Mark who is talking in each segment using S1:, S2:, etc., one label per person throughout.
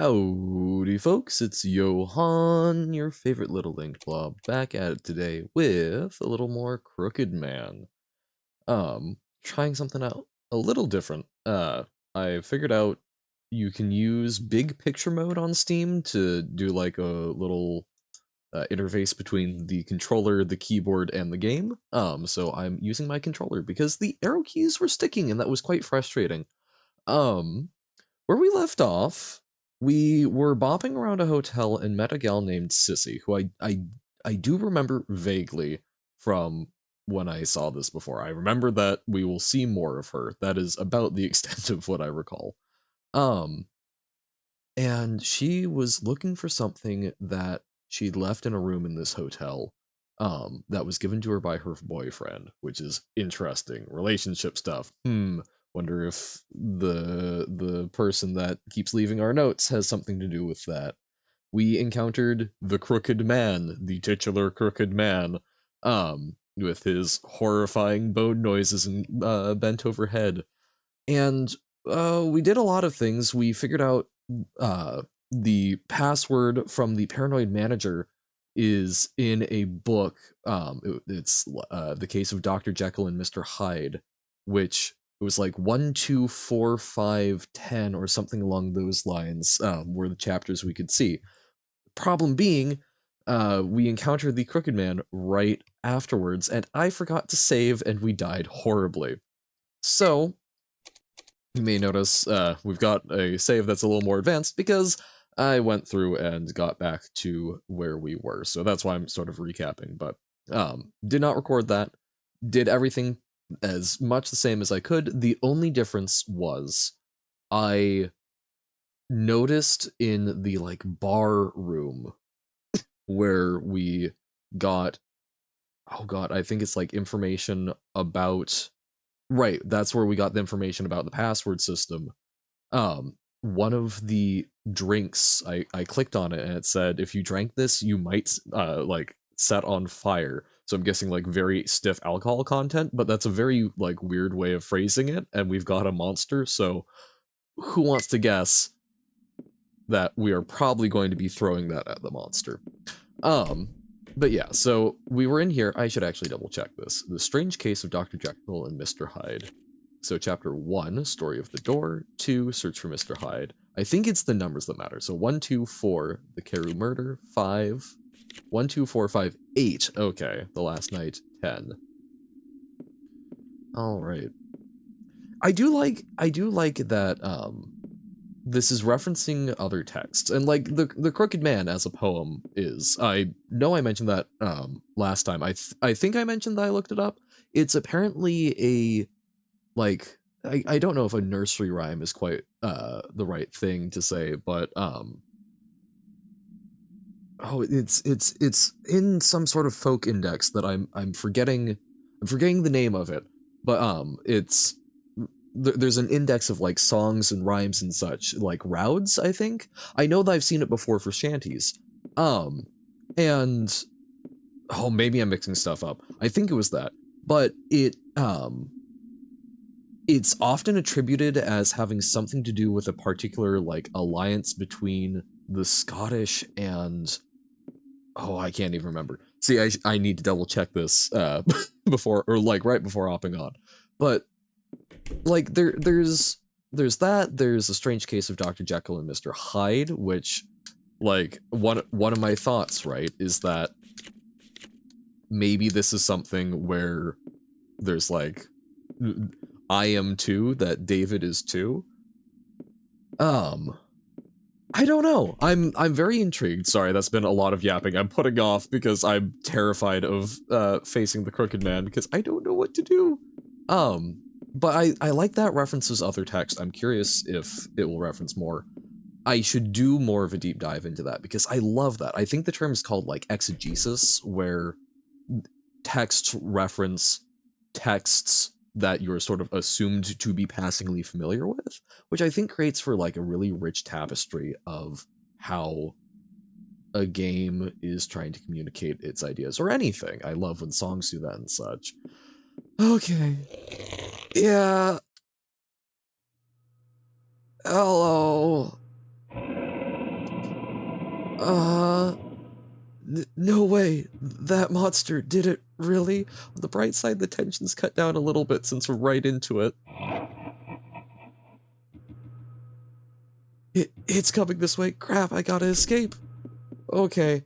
S1: Howdy, folks. It's Johan, your favorite little linked blob, back at it today with a little more Crooked Man. Trying something out a little different. I figured out you can use big picture mode on Steam to do like a little interface between the controller, the keyboard, and the game. So I'm using my controller because the arrow keys were sticking, and that was quite frustrating. Um, where we left off, we were bopping around a hotel and met a gal named Sissy, who I do remember vaguely from when I saw this before. I remember that we will see more of her. That is about the extent of what I recall. Um, and she was looking for something that she'd left in a room in this hotel, that was given to her by her boyfriend, which is interesting. Relationship stuff. Wonder if the person that keeps leaving our notes has something to do with that. We encountered the Crooked Man, the titular Crooked Man, with his horrifying bone noises and bent over head. And we did a lot of things. We figured out uh, the password from the paranoid manager is in a book. It's the case of Dr. Jekyll and Mr. Hyde, which it was like 1, 2, 4, 5, 10 or something along those lines, were the chapters we could see. Problem being, we encountered the Crooked Man right afterwards, and I forgot to save, and we died horribly. So you may notice we've got a save that's a little more advanced because I went through and got back to where we were. So that's why I'm sort of recapping, but did not record that. Did everything as much the same as I could. The only difference was I noticed in the like bar room where we got, oh god, I think it's like information about, right, that's where we got the information about the password system. One of the drinks, I clicked on it and it said if you drank this you might like set on fire. So I'm guessing like very stiff alcohol content, but that's a very like weird way of phrasing it, and we've got a monster. So who wants to guess that we are probably going to be throwing that at the monster? um but yeah, so we were in here. I should actually double check this. The Strange Case of Dr. Jekyll and Mr. Hyde. So chapter 1, Story of the Door. 2, Search for Mr. Hyde. I think it's the numbers that matter. So 1, 2, 4, The Carew Murder. 5, 1, 2, 4, 5, 8. Okay, The Last Night. 10. All right. I do like that this is referencing other texts, and like the Crooked Man as a poem is, I know I mentioned that last time. I think I mentioned that I looked it up. It's apparently a, like, I don't know if a nursery rhyme is quite the right thing to say, but oh, it's in some sort of folk index that I'm forgetting the name of it, but it's there's an index of like songs and rhymes and such, like Rouds, I think. I know that I've seen it before for shanties. Um and oh, maybe I'm mixing stuff up. I think it was that. But it's often attributed as having something to do with a particular like alliance between the Scottish and, oh, I can't even remember. See, I need to double check this before, or like right before hopping on. But like there's that. There's A Strange Case of Dr. Jekyll and Mr. Hyde, which, like, one of my thoughts, right, is that maybe this is something where there's like, I am too, that David is too. Um, I don't know. I'm very intrigued. Sorry, that's been a lot of yapping. I'm putting off because I'm terrified of facing the Crooked Man because I don't know what to do. Um, but I like that references other text. I'm curious if it will reference more. I should do more of a deep dive into that because I love that. I think the term is called like exegesis, where texts reference texts that you're sort of assumed to be passingly familiar with, which I think creates for like a really rich tapestry of how a game is trying to communicate its ideas, or anything. I love when songs do that and such. Okay. Yeah. Hello. No way. That monster did it, really? On the bright side, the tension's cut down a little bit since we're right into it. It's coming this way. Crap, I gotta escape. Okay.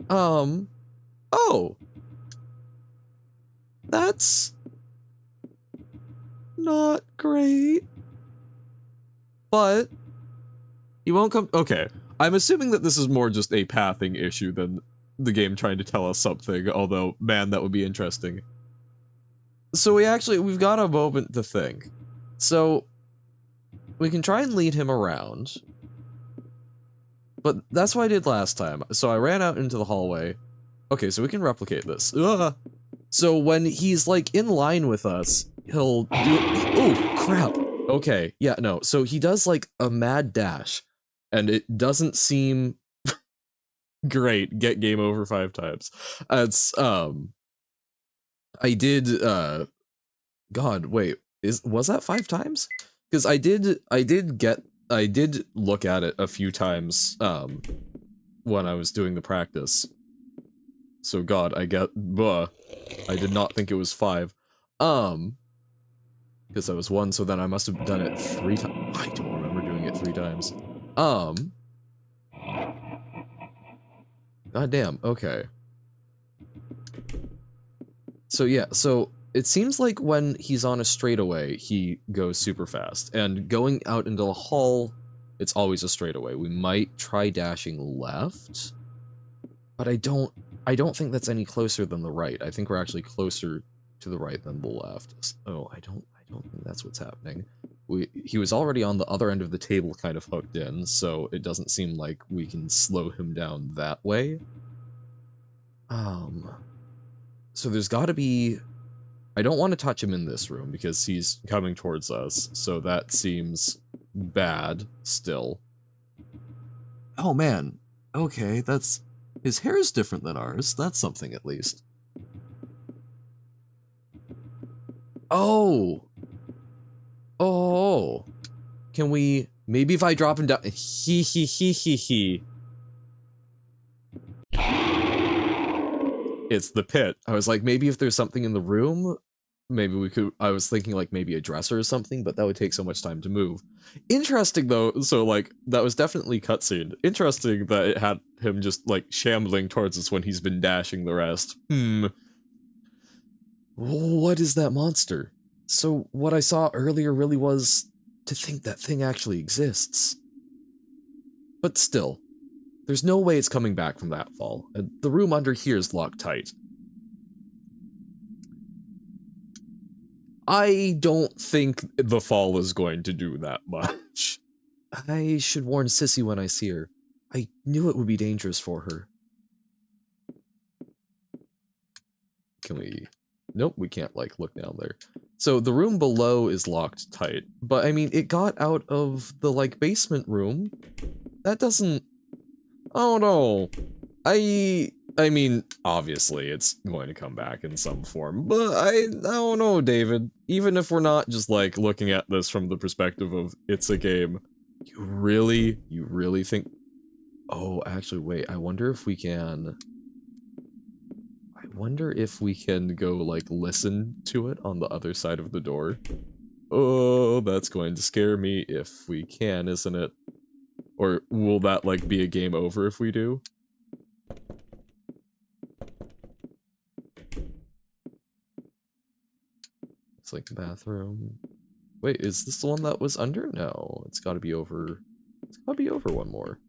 S1: Oh. That's not great. But he won't come. Okay. I'm assuming that this is more just a pathing issue than the game trying to tell us something, although, man, that would be interesting. So we've got a moment to think. So, we can try and lead him around. But that's what I did last time. So I ran out into the hallway. Okay, so we can replicate this. Ugh. So when he's, like, in line with us, he'll do... Oh, crap. Okay, yeah, no. So he does, like, a mad dash. And it doesn't seem great. Get game over 5 times. It's, I did, God, wait. Was that 5 times? Because I did look at it a few times, when I was doing the practice. So God, I did not think it was 5. Because I was 1, so then I must have done it 3 times. I don't remember doing it 3 times. God damn, okay. So yeah, so it seems like when he's on a straightaway, he goes super fast. And going out into the hall, it's always a straightaway. We might try dashing left, but I don't think that's any closer than the right. I think we're actually closer to the right than the left. Oh, I don't think that's what's happening. He was already on the other end of the table kind of hooked in, so it doesn't seem like we can slow him down that way. So there's got to be... I don't want to touch him in this room because he's coming towards us, so that seems bad still. Oh man, okay, that's... His hair is different than ours, that's something at least. Oh! Oh! Can we... Maybe if I drop him down... He. It's the pit. I was like, maybe if there's something in the room, maybe we could... I was thinking like maybe a dresser or something, but that would take so much time to move. Interesting though, so like, that was definitely cutscene. Interesting that it had him just like shambling towards us when he's been dashing the rest. What is that monster? So what I saw earlier really was to think that thing actually exists. But still, there's no way it's coming back from that fall. The room under here is locked tight. I don't think the fall is going to do that much. I should warn Sissy when I see her. I knew it would be dangerous for her. Can we... Nope, we can't, like, look down there. So the room below is locked tight. But, I mean, it got out of the, like, basement room. That doesn't... Oh, no. I mean, obviously, it's going to come back in some form, but I don't know, David. Even if we're not just, like, looking at this from the perspective of it's a game, you really think... Oh, actually, wait, I wonder if we can go, like, listen to it on the other side of the door. Oh, that's going to scare me if we can, isn't it? Or will that, like, be a game over if we do? It's like the bathroom. Wait, is this the one that was under? No, it's gotta be over. It's gotta be over one more.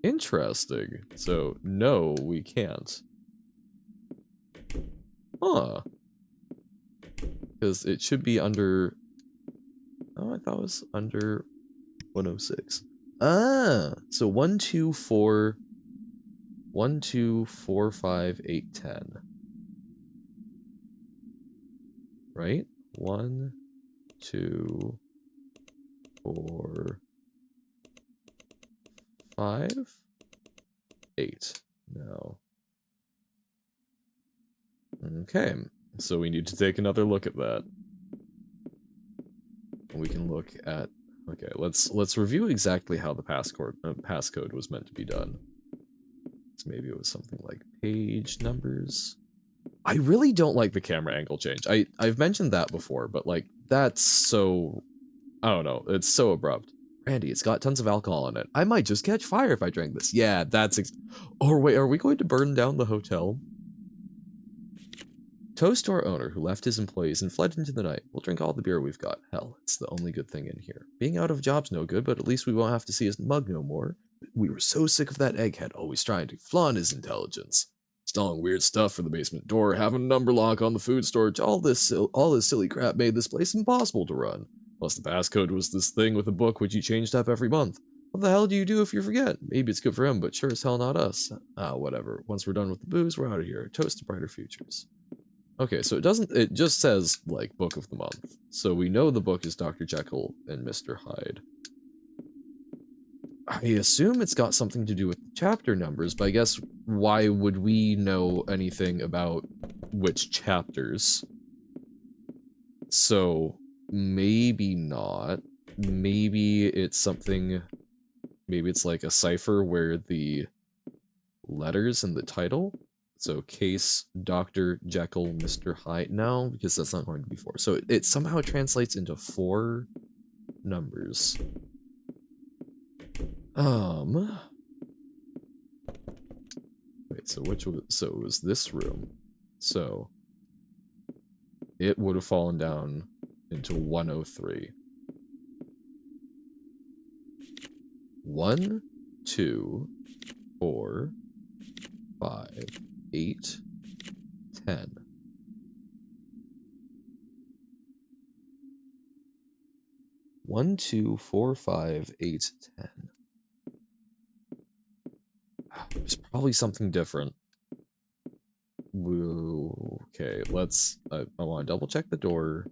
S1: Interesting. So, no, we can't. Huh. Because it should be under... Oh, I thought it was under 106. Ah! So 1, 2, 4... 1, 2, 4, 5, 8, 10. Right? 1, 2, 4, 5, 8. No. Okay, so we need to take another look at that. We can look at... Okay, let's review exactly how the passcode was meant to be done. So maybe it was something like page numbers. I really don't like the camera angle change. I've mentioned that before, but like that's so I don't know. It's so abrupt. Randy, it's got tons of alcohol in it. I might just catch fire if I drank this. Yeah, or wait, are we going to burn down the hotel? Toast to our owner who left his employees and fled into the night. We'll drink all the beer we've got. Hell, it's the only good thing in here. Being out of job's no good, but at least we won't have to see his mug no more. We were so sick of that egghead always trying to flaunt his intelligence. Installing weird stuff for the basement door, having a number lock on the food storage, all this silly crap made this place impossible to run. Plus the passcode was this thing with a book which he changed up every month. What the hell do you do if you forget? Maybe it's good for him, but sure as hell not us. Ah, whatever. Once we're done with the booze, we're out of here. Toast to brighter futures. Okay, so it just says, like, Book of the Month. So we know the book is Dr. Jekyll and Mr. Hyde. I assume it's got something to do with chapter numbers, but I guess why would we know anything about which chapters? So maybe not. Maybe it's something, maybe it's like a cipher where the letters in the title. So case Dr. Jekyll, Mr. Hyde. No, because that's not going to be 4. So it somehow translates into 4 numbers. Wait, so it was this room. So it would have fallen down into 103. 1, 2, 4, 5, 8, 10. 1, 2, 4, 5, 8, 10. There's probably something different. Woo. Okay, I want to double check the door,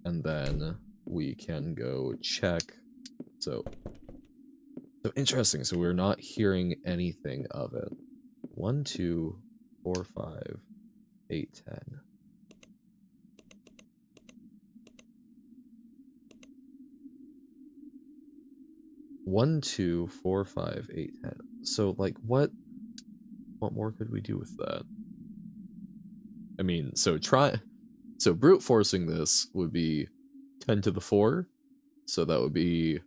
S1: and then we can go check. So interesting. So we're not hearing anything of it. 1, 2, 4, 5, 8, 10. 1, 2, 4, 5, 8, 10. So like what more could we do with that? I mean, so brute forcing this would be 10 to the 4. So that would be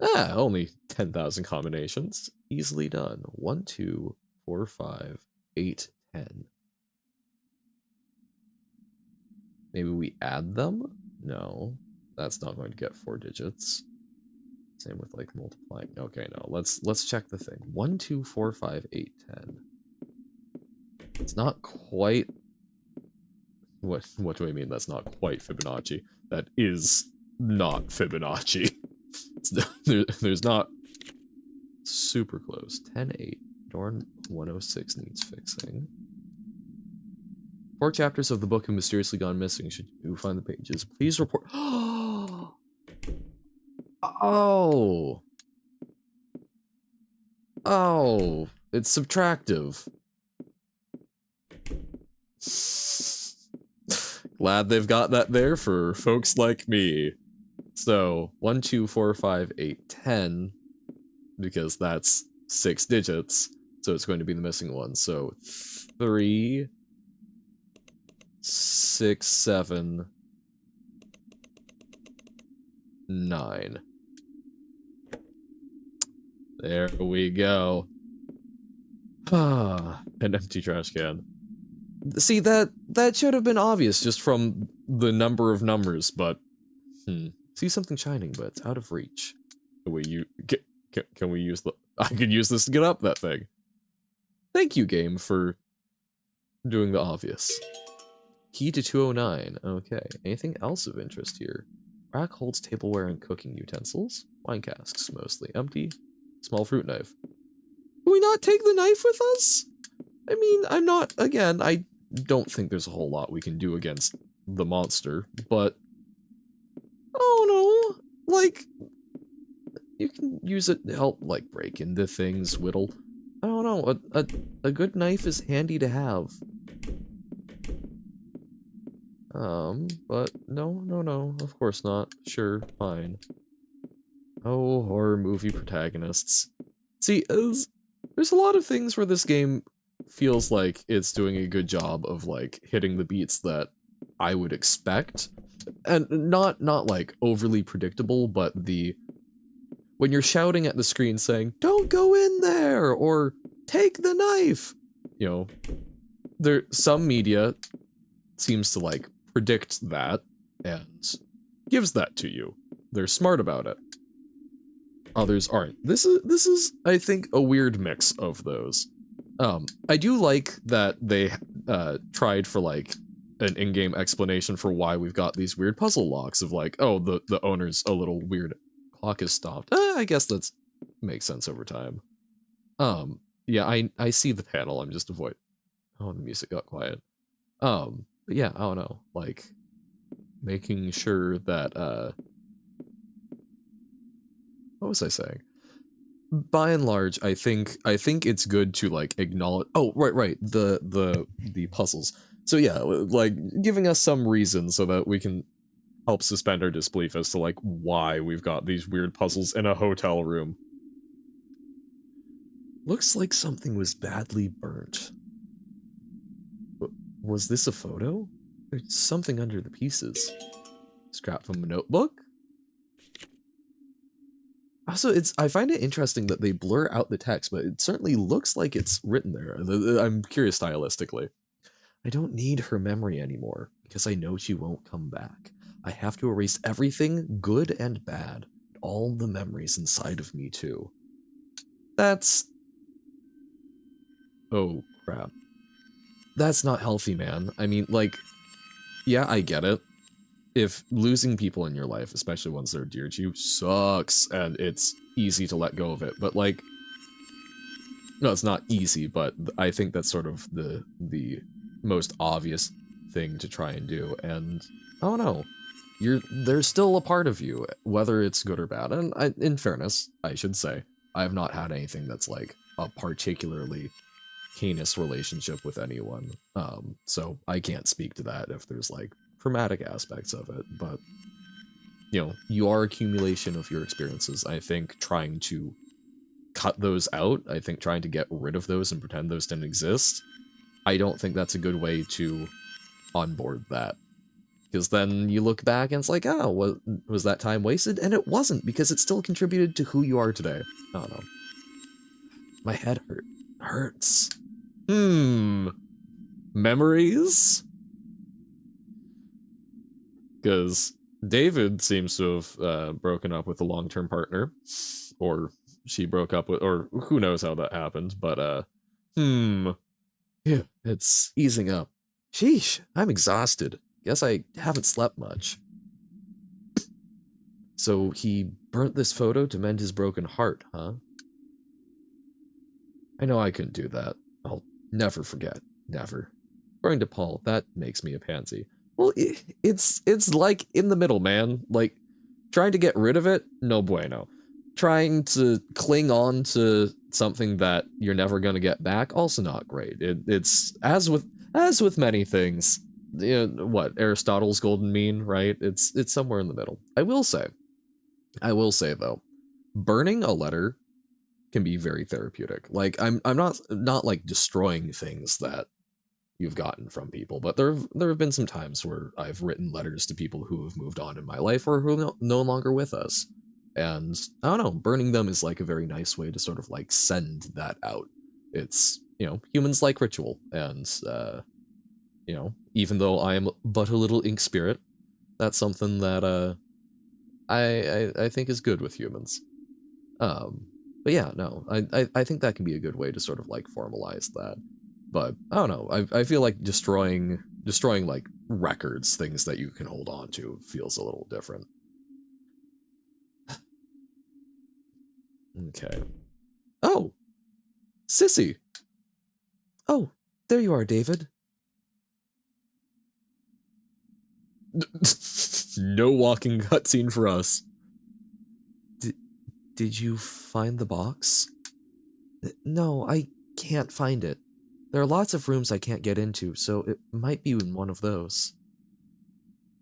S1: only 10,000 combinations. Easily done. 1, 2, 4, 5, 8, 10. Maybe we add them? No, that's not going to get 4 digits. Same with like multiplying. Okay, no, let's check the thing. 1, 2, 4, 5, 8, 10. It's not quite. What do I mean? That's not quite Fibonacci. That is not Fibonacci. There's not super close. 10, 8. Door 106 needs fixing. 4 chapters of the book have mysteriously gone missing. Should you find the pages? Please report. Oh. Oh. It's subtractive. Glad they've got that there for folks like me. So 1, 2, 4, 5, 8, 10, because that's 6 digits. So it's going to be the missing one. So 3, 6, 7, 9. There we go. An empty trash can. See, that should have been obvious just from the number of numbers, but see something shining, but it's out of reach. Can we use the? I could use this to get up that thing. Thank you, game, for doing the obvious. Key to 209. Okay. Anything else of interest here? Rack holds tableware and cooking utensils. Wine casks, mostly empty. Small fruit knife. Can we not take the knife with us? I mean, I don't think there's a whole lot we can do against the monster, but oh no, like you can use it to help like break into things, whittle. I don't know, a good knife is handy to have. But no, of course not. Sure, fine. Oh, horror movie protagonists. See, there's a lot of things where this game feels like it's doing a good job of like hitting the beats that I would expect, and not like overly predictable, but the when you're shouting at the screen saying "Don't go in there" or "Take the knife," you know, there some media seems to like predict that and gives that to you. They're smart about it. Others aren't. This is I think a weird mix of those. I do like that they tried for like an in-game explanation for why we've got these weird puzzle locks of like, oh, the owner's a little weird. Clock is stopped. I guess that's makes sense over time. Yeah, I see the panel. I'm just avoid. Oh, the music got quiet. But yeah, I don't know, like making sure that what was I saying? By and large, I think it's good to like acknowledge. Oh, right, the puzzles. So yeah, like giving us some reason so that we can help suspend our disbelief as to like why we've got these weird puzzles in a hotel room. Looks like something was badly burnt. Was this a photo? There's something under the pieces. Scrap from a notebook? Also, I find it interesting that they blur out the text, but it certainly looks like it's written there. I'm curious stylistically. I don't need her memory anymore because I know she won't come back. I have to erase everything, good and bad, all the memories inside of me too. That's oh crap. That's not healthy, man. I mean, like, yeah, I get it. If losing people in your life, especially ones that are dear to you, sucks and it's easy to let go of it, but like no, it's not easy, but I think that's sort of the most obvious thing to try and do. And I don't know, there's still a part of you, whether it's good or bad. And in fairness, I should say I have not had anything that's like a particularly heinous relationship with anyone. So I can't speak to that if there's like traumatic aspects of it. But you are accumulation of your experiences. I think trying to cut those out. I think trying to get rid of those and pretend those didn't exist. I don't think that's a good way to onboard that. Because then you look back and it's like, oh, was that time wasted? And it wasn't, because it still contributed to who you are today. I don't know. My head hurts. Memories? Because David seems to have broken up with a long-term partner. Or she broke up with, or who knows how that happened, but yeah, it's easing up. Sheesh, I'm exhausted. Guess I haven't slept much. So he burnt this photo to mend his broken heart, huh? I know I couldn't do that. I'll never forget. Never. According to Paul, that makes me a pansy. Well, it's like in the middle, man. Like trying to get rid of it, no bueno. Trying to cling on to something that you're never going to get back, also not great. It's as with many things. What Aristotle's golden mean, right? It's somewhere in the middle. I will say though, burning a letter can be very therapeutic. Like I'm not like destroying things that you've gotten from people, but there have been some times where I've written letters to people who have moved on in my life or who are no longer with us. And I don't know, burning them is like a very nice way to sort of like send that out. It's, humans like ritual, and even though I am but a little ink spirit, that's something that I think is good with humans. Um, but yeah, no, I think that can be a good way to sort of like formalize that. But I don't know. I feel like destroying like records, things that you can hold on to, feels a little different. Okay. Oh, Sissy. Oh, there you are, David. No walking cutscene for us. D- did you find the box? No, I can't find it. There are lots of rooms I can't get into, so it might be in one of those.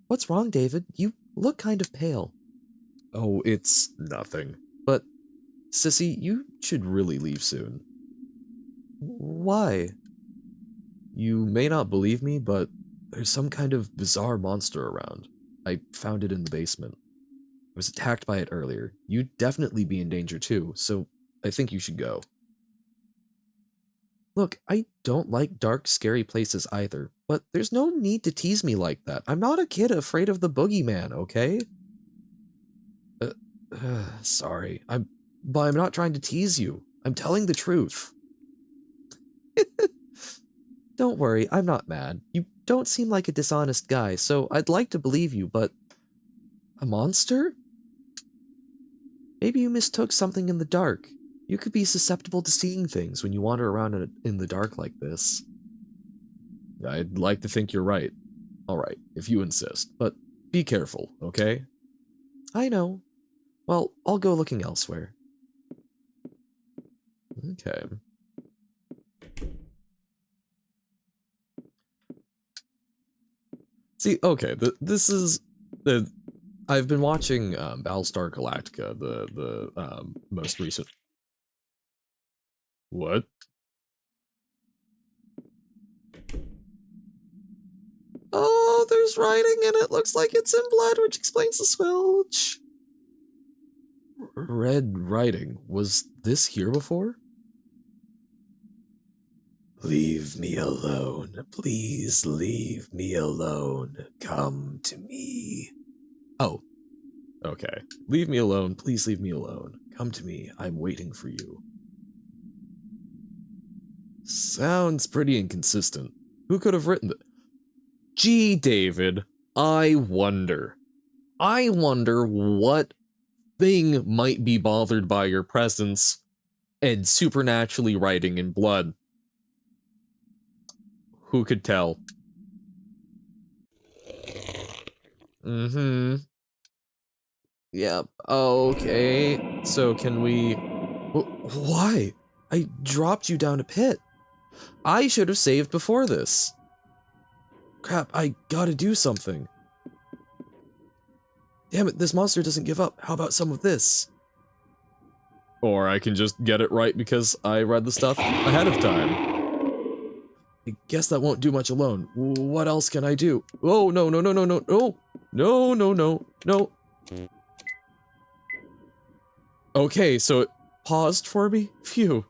S1: What's wrong, David? You look kind of pale. Oh, it's nothing. But, Sissy, you should really leave soon. Why? You may not believe me, but there's some kind of bizarre monster around. I found it in the basement. I was attacked by it earlier. You'd definitely be in danger too, so I think you should go. Look, I don't like dark, scary places either, but there's no need to tease me like that. I'm not a kid afraid of the boogeyman, okay? Uh, sorry. But I'm not trying to tease you. I'm telling the truth. Don't worry, I'm not mad. You don't seem like a dishonest guy, so I'd like to believe you, but a monster? Maybe you mistook something in the dark. You could be susceptible to seeing things when you wander around in the dark like this. I'd like to think you're right. Alright, if you insist, but be careful, okay? I know. Well, I'll go looking elsewhere. Okay. See, okay, this is the I've been watching Battlestar Galactica, the most recent. What? Oh, there's writing and it looks like it's in blood, which explains the squelch. Red writing. Was this here before? Leave me alone. Please leave me alone. Come to me. Oh, okay. Leave me alone. Please leave me alone. Come to me. I'm waiting for you. Sounds pretty inconsistent. Who could have written that? Gee, David, I wonder. I wonder what thing might be bothered by your presence and supernaturally writing in blood. Who could tell? Mm-hmm. Yep. Okay. So can we... Why? I dropped you down a pit. I should have saved before this. Crap, I gotta do something. Damn it, this monster doesn't give up. How about some of this? Or I can just get it right because I read the stuff ahead of time. I guess that won't do much alone. What else can I do? Oh, no, no, no, no, no, no. No, no, no, no. Okay, so it paused for me? Phew.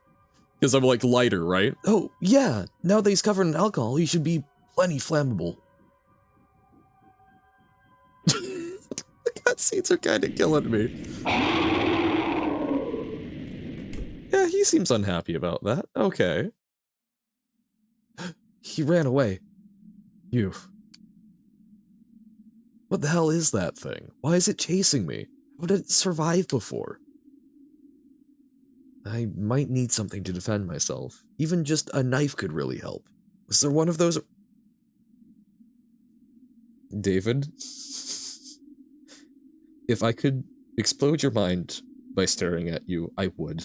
S1: Because I'm like lighter, right? Oh, yeah. Now that he's covered in alcohol, he should be plenty flammable. The cutscenes are kind of killing me. Yeah, he seems unhappy about that. Okay. He ran away. Phew. What the hell is that thing? Why is it chasing me? How did it survive before? I might need something to defend myself. Even just a knife could really help. Was there one of those? David? If I could explode your mind by staring at you, I would.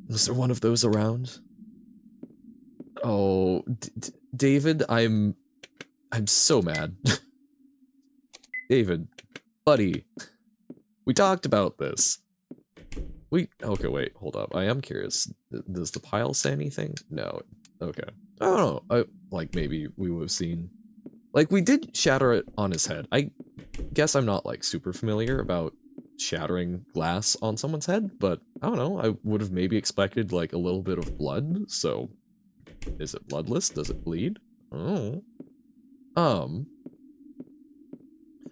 S1: Was there one of those around? Oh, David, I'm so mad. David, buddy, we talked about this. Okay, wait, hold up. I am curious. Does the pile say anything? No. Okay. I don't know. Like maybe we would have seen. Like we did shatter it on his head. I guess I'm not like super familiar about shattering glass on someone's head, but I don't know. I would have maybe expected like a little bit of blood. So, is it bloodless? Does it bleed? Oh.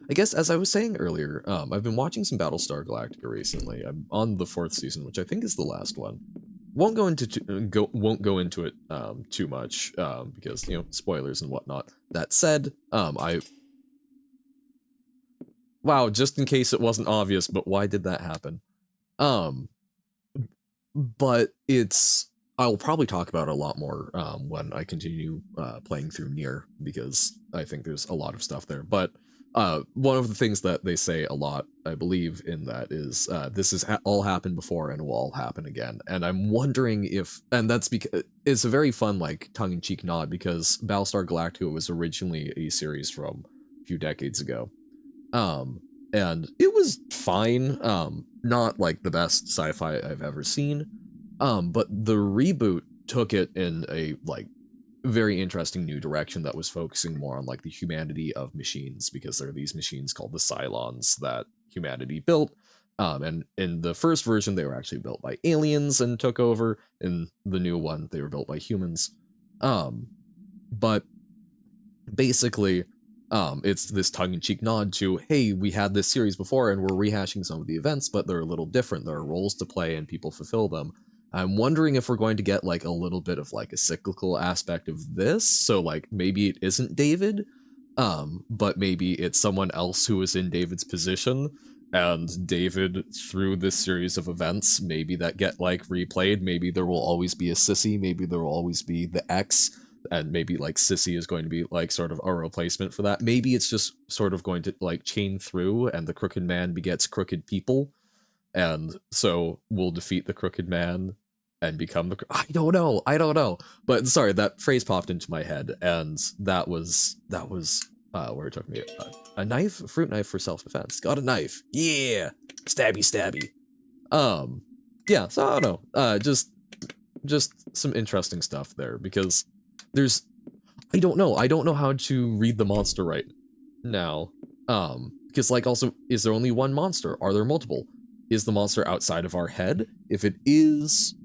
S1: I guess as I was saying earlier, I've been watching some Battlestar Galactica recently. I'm on the 4th season, which I think is the last one. Won't go into it too much because spoilers and whatnot. That said, wow, just in case it wasn't obvious, but why did that happen? Um, but I'll probably talk about it a lot more when I continue playing through Nier, because I think there's a lot of stuff there. But one of the things that they say a lot, I believe, in that is this has all happened before and will all happen again. And I'm wondering if, and that's because it's a very fun, like, tongue-in-cheek nod, because Battlestar Galactica was originally a series from a few decades ago. Um, and it was fine. Not like the best sci-fi I've ever seen. But the reboot took it in a like very interesting new direction that was focusing more on like the humanity of machines, because there are these machines called the Cylons that humanity built. And in the first version, they were actually built by aliens and took over. In the new one, they were built by humans. But basically, it's this tongue-in-cheek nod to, hey, we had this series before and we're rehashing some of the events, but they're a little different. There are roles to play and people fulfill them. I'm wondering if we're going to get like a little bit of like a cyclical aspect of this. So like maybe it isn't David, but maybe it's someone else who is in David's position. And David, through this series of events, maybe that get like replayed. Maybe there will always be a Sissy. Maybe there will always be the X, and maybe like Sissy is going to be like sort of a replacement for that. Maybe it's just sort of going to like chain through, and the crooked man begets crooked people, and so we'll defeat the crooked man and become the. I don't know. But sorry, that phrase popped into my head, and that was where it took me. A knife, a fruit knife for self defense. Got a knife. Yeah, stabby stabby. Yeah. So I don't know. Just some interesting stuff there, because there's I don't know. I don't know how to read the monster right now. Because like also, is there only one monster? Are there multiple? Is the monster outside of our head? If it is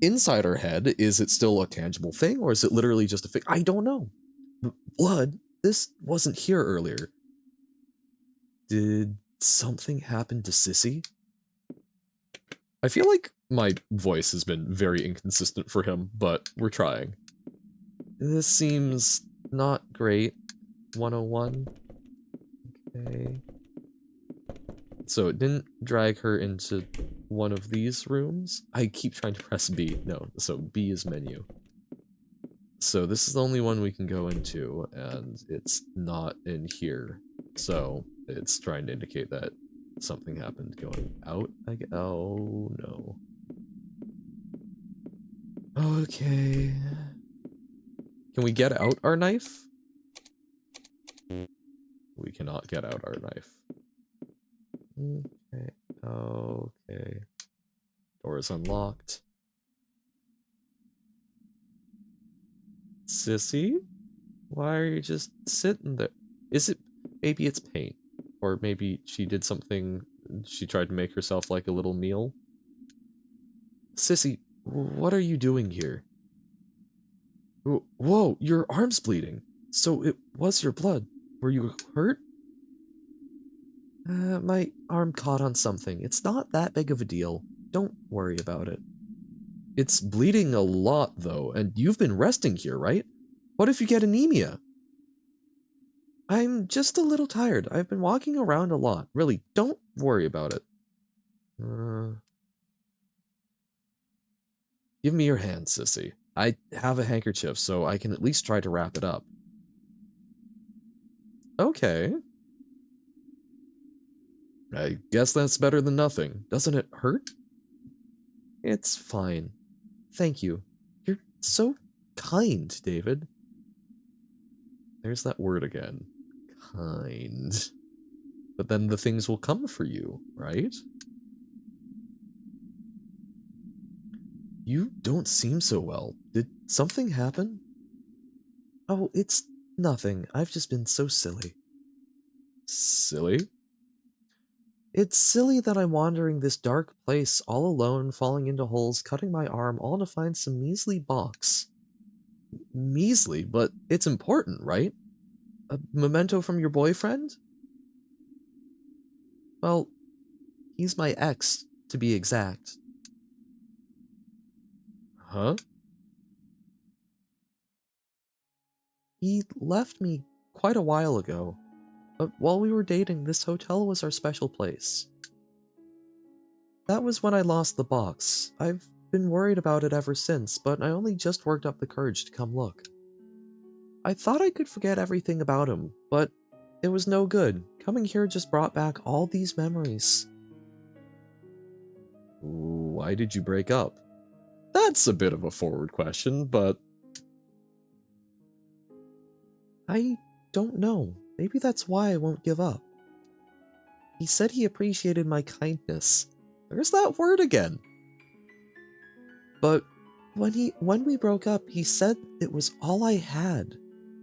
S1: inside our head, is it still a tangible thing, or is it literally just a thing? I don't know. Blood, this wasn't here earlier. Did something happen to Sissy? I feel like my voice has been very inconsistent for him, but we're trying. This seems not great. 101. Okay. So it didn't drag her into one of these rooms. I keep trying to press B. No, so B is menu. So this is the only one we can go into, and it's not in here. So it's trying to indicate that something happened going out. Oh no. Okay. Can we get out our knife? We cannot get out our knife. Okay. Okay. Door is unlocked. Sissy? Why are you just sitting there? Is it... Maybe it's paint. Or maybe she did something... She tried to make herself like a little meal. Sissy, what are you doing here? Whoa, your arm's bleeding. So it was your blood. Were you hurt? My arm caught on something. It's not that big of a deal. Don't worry about it. It's bleeding a lot, though, and you've been resting here, right? What if you get anemia? I'm just a little tired. I've been walking around a lot. Really, don't worry about it. Give me your hand, sissy. I have a handkerchief, so I can at least try to wrap it up. Okay. I guess that's better than nothing. Doesn't it hurt? It's fine. Thank you. You're so kind, David. There's that word again. Kind. But then the things will come for you, right? You don't seem so well. Did something happen? Oh, it's nothing. I've just been so silly. Silly? It's silly that I'm wandering this dark place all alone, falling into holes, cutting my arm, all to find some measly box. Measly, but it's important, right? A memento from your boyfriend? Well, he's my ex, to be exact. Huh? He left me quite a while ago. But while we were dating, this hotel was our special place. That was when I lost the box. I've been worried about it ever since, but I only just worked up the courage to come look. I thought I could forget everything about him, but it was no good. Coming here just brought back all these memories. Why did you break up? That's a bit of a forward question, but... I don't know. Maybe that's why I won't give up. He said he appreciated my kindness. There's that word again. But when we broke up, he said it was all I had.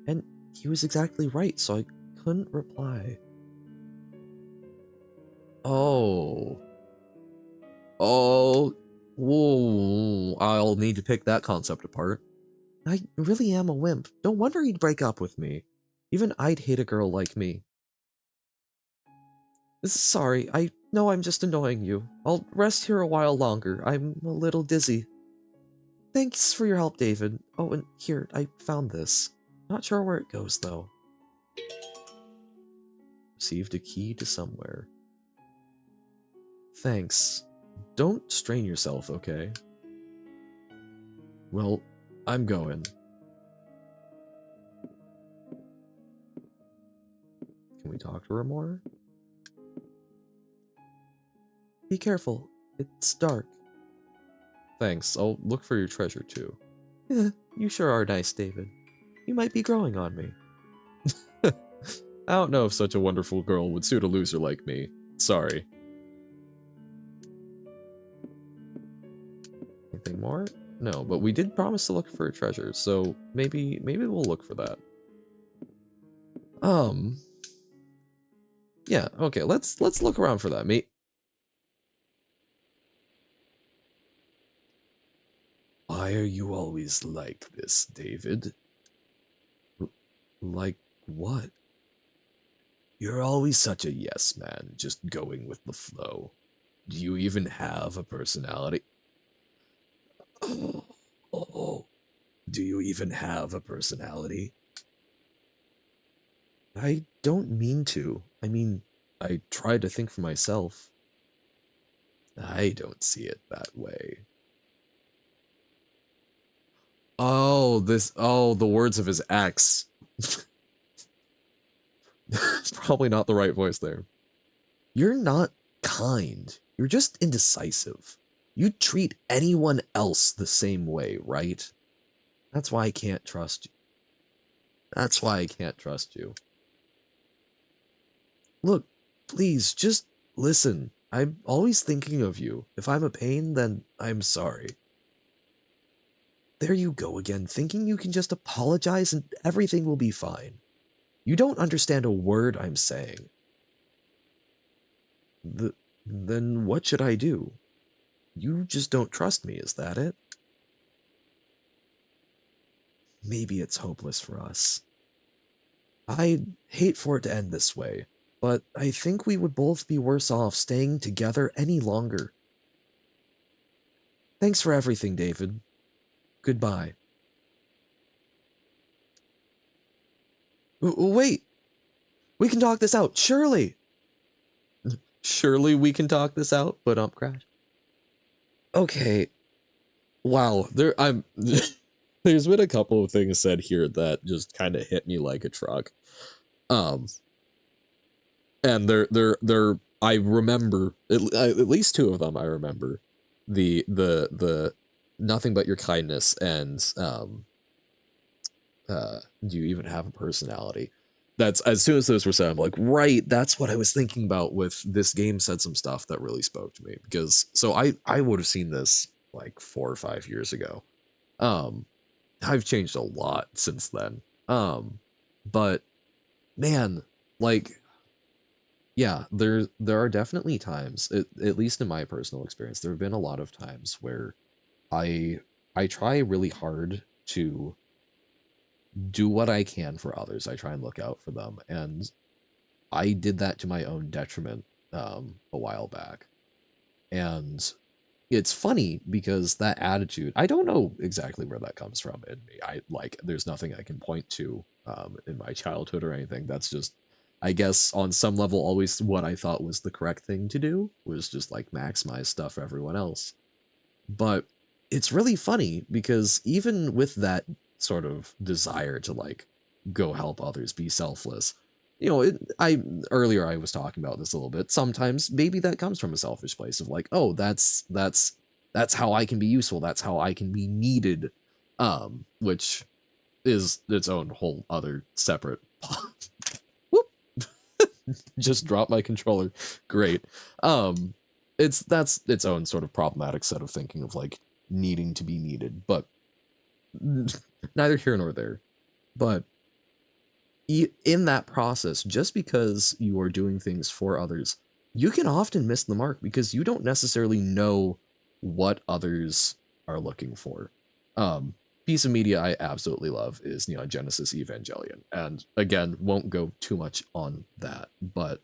S1: And he was exactly right, so I couldn't reply. Oh. Oh. Whoa. I'll need to pick that concept apart. I really am a wimp. No wonder he'd break up with me. Even I'd hate a girl like me. Sorry, I know I'm just annoying you. I'll rest here a while longer. I'm a little dizzy. Thanks for your help, David. Oh, and here, I found this. Not sure where it goes, though. Received a key to somewhere. Thanks. Don't strain yourself, okay? Well, I'm going. Can we talk to her more? Be careful. It's dark. Thanks. I'll look for your treasure, too. Yeah, you sure are nice, David. You might be growing on me. I don't know if such a wonderful girl would suit a loser like me. Sorry. Anything more? No, but we did promise to look for a treasure, so maybe we'll look for that. Yeah, okay, let's look around for that, mate. Why are you always like this, David? Like what? You're always such a yes man, just going with the flow. Do you even have a personality? Oh, do you even have a personality? I don't mean to. I mean, I try to think for myself. I don't see it that way. Oh, the words of his ex. Probably not the right voice there. You're not kind. You're just indecisive. You treat anyone else the same way, right? That's why I can't trust you. That's why I can't trust you. Look, please, just listen. I'm always thinking of you. If I'm a pain, then I'm sorry. There you go again, thinking you can just apologize and everything will be fine. You don't understand a word I'm saying. Then what should I do? You just don't trust me, is that it? Maybe it's hopeless for us. I'd hate for it to end this way, but I think we would both be worse off staying together any longer. Thanks for everything, David. Goodbye. Wait! We can talk this out, surely! Surely we can talk this out, but crash. Okay. Wow, there's been a couple of things said here that just kind of hit me like a truck. Um, and they're I remember at least two of them. I remember the nothing but your kindness and do you even have a personality? That's as soon as those were said, I'm like, right, that's what I was thinking about with this game said some stuff that really spoke to me because so I would have seen this like 4 or 5 years ago. Um, I've changed a lot since then. But man, like yeah, there are definitely times, at least in my personal experience, there have been a lot of times where I I try really hard to do what I can for others. I try and look out for them, and I did that to my own detriment a while back. And it's funny because that attitude, I don't know exactly where that comes from in me. I like there's nothing I can point to in my childhood or anything. That's just I guess on some level always what I thought was the correct thing to do was just like maximize stuff for everyone else. But it's really funny because even with that sort of desire to like go help others, be selfless, I earlier I was talking about this a little bit. Sometimes maybe that comes from a selfish place of like, oh, that's how I can be useful. That's how I can be needed, which is its own whole other separate. Whoop. Just drop my controller. Great. Um, that's its own sort of problematic set of thinking of like needing to be needed, but neither here nor there. But in that process, just because you are doing things for others, you can often miss the mark because you don't necessarily know what others are looking for. Piece of media I absolutely love is Genesis Evangelion, and again, won't go too much on that, but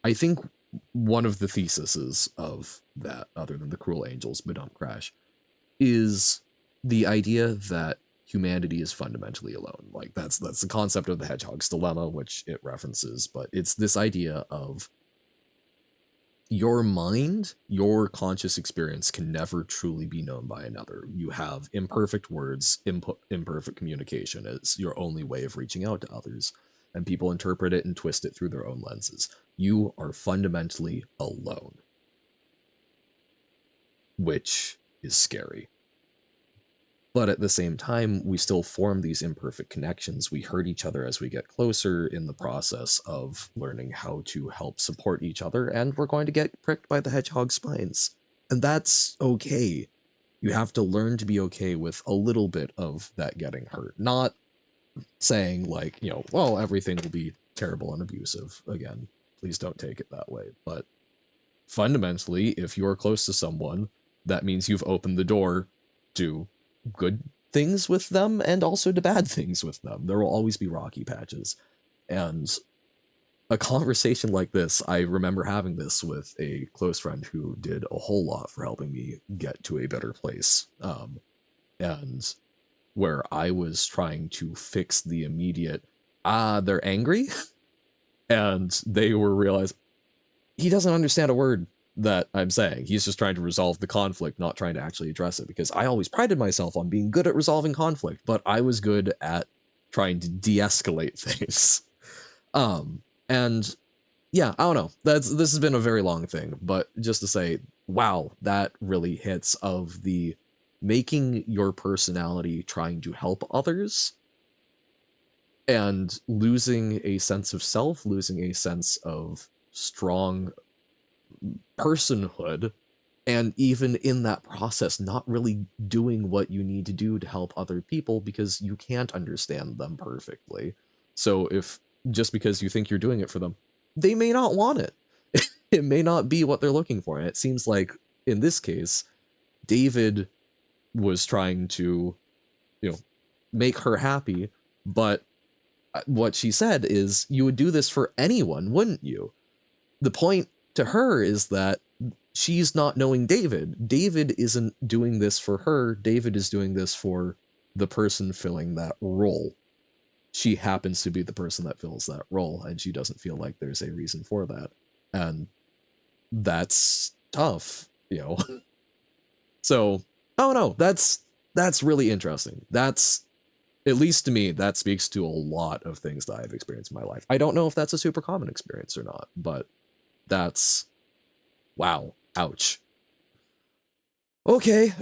S1: I think one of the theses of that, other than the cruel angels, Badump Crash, is the idea that humanity is fundamentally alone. Like that's the concept of the hedgehog's dilemma, which it references, but it's this idea of your mind, your conscious experience can never truly be known by another. You have imperfect words, imperfect communication. It's your only way of reaching out to others, and people interpret it and twist it through their own lenses. You are fundamentally alone, which is scary. But at the same time, we still form these imperfect connections. We hurt each other as we get closer in the process of learning how to help support each other, and we're going to get pricked by the hedgehog spines. And that's okay. You have to learn to be okay with a little bit of that getting hurt. Not saying, like, well, everything will be terrible and abusive. Again, please don't take it that way. But fundamentally, if you're close to someone, that means you've opened the door to good things with them and also to bad things with them. There will always be rocky patches. And a conversation like this, I remember having this with a close friend who did a whole lot for helping me get to a better place. And where I was trying to fix the immediate, they're angry. And they were realizing, he doesn't understand a word that I'm saying. He's just trying to resolve the conflict, not trying to actually address it, because I always prided myself on being good at resolving conflict, but I was good at trying to de-escalate things. And yeah, I don't know. This has been a very long thing, but just to say, wow, that really hits of the making your personality trying to help others and losing a sense of self, losing a sense of strong personhood, and even in that process not really doing what you need to do to help other people because you can't understand them perfectly. So if just because you think you're doing it for them, they may not want it. It may not be what they're looking for. And it seems like in this case, David was trying to, make her happy, but what she said is, you would do this for anyone, wouldn't you? The point to her is that she's not knowing David. David isn't doing this for her. David is doing this for the person filling that role. She happens to be the person that fills that role, and she doesn't feel like there's a reason for that. And that's tough. So, I don't know. That's really interesting. That's, at least to me, that speaks to a lot of things that I've experienced in my life. I don't know if that's a super common experience or not, but that's, wow, ouch. Okay.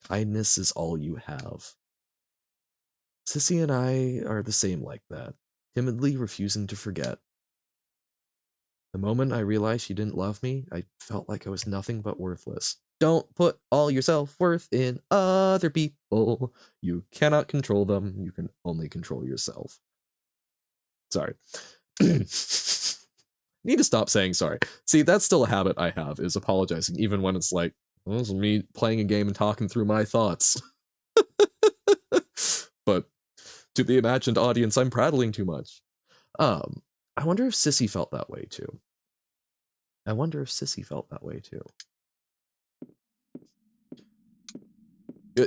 S1: Kindness is all you have. Sissy and I are the same like that, timidly refusing to forget. The moment I realized she didn't love me, I felt like I was nothing but worthless. Don't put all your self-worth in other people. You cannot control them. You can only control yourself. Sorry. Need to stop saying sorry. See, that's still a habit I have, is apologizing, even when it's like, well, this is me playing a game and talking through my thoughts. But to the imagined audience, I'm prattling too much. I wonder if Sissy felt that way too. I wonder if Sissy felt that way too.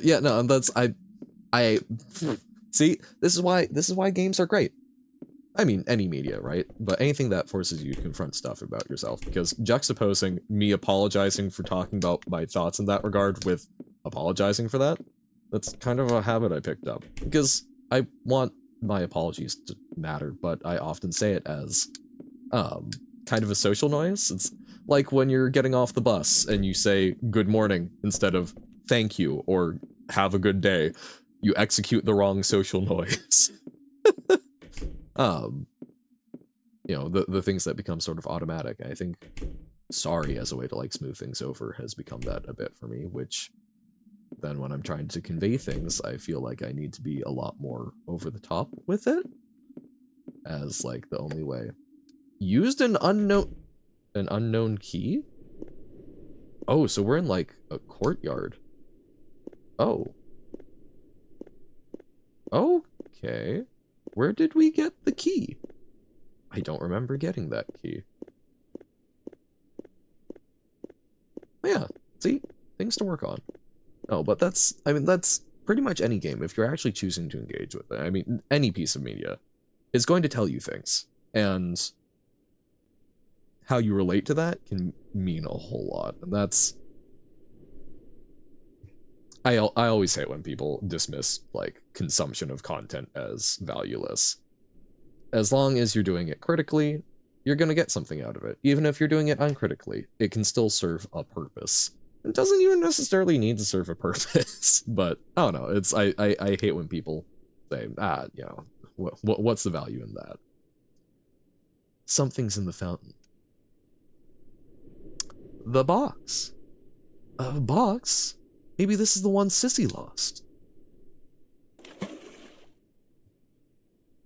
S1: Yeah, no, that's I see, this is why games are great. I mean, any media, right? But anything that forces you to confront stuff about yourself, because juxtaposing me apologizing for talking about my thoughts in that regard with apologizing for that, that's kind of a habit I picked up. Because I want my apologies to matter, but I often say it as kind of a social noise. It's like when you're getting off the bus and you say good morning instead of thank you or have a good day. You execute the wrong social noise. um you know, the things that become sort of automatic. I think sorry as a way to like smooth things over has become that a bit for me, which then when I'm trying to convey things, I feel like I need to be a lot more over the top with it as like the only way. Used an unknown key? Oh, so we're in like a courtyard. Oh. Okay. Where did we get the key? I don't remember getting that key. Yeah, see? Things to work on. Oh, but that's, I mean, that's pretty much any game. If you're actually choosing to engage with it, I mean, any piece of media is going to tell you things. And how you relate to that can mean a whole lot. And that's, I always hate when people dismiss, like, consumption of content as valueless. As long as you're doing it critically, you're going to get something out of it. Even if you're doing it uncritically, it can still serve a purpose. It doesn't even necessarily need to serve a purpose, but I don't know. It's I hate when people say, you know, what's the value in that? Something's in the fountain. The box. A box? Maybe this is the one Sissy lost.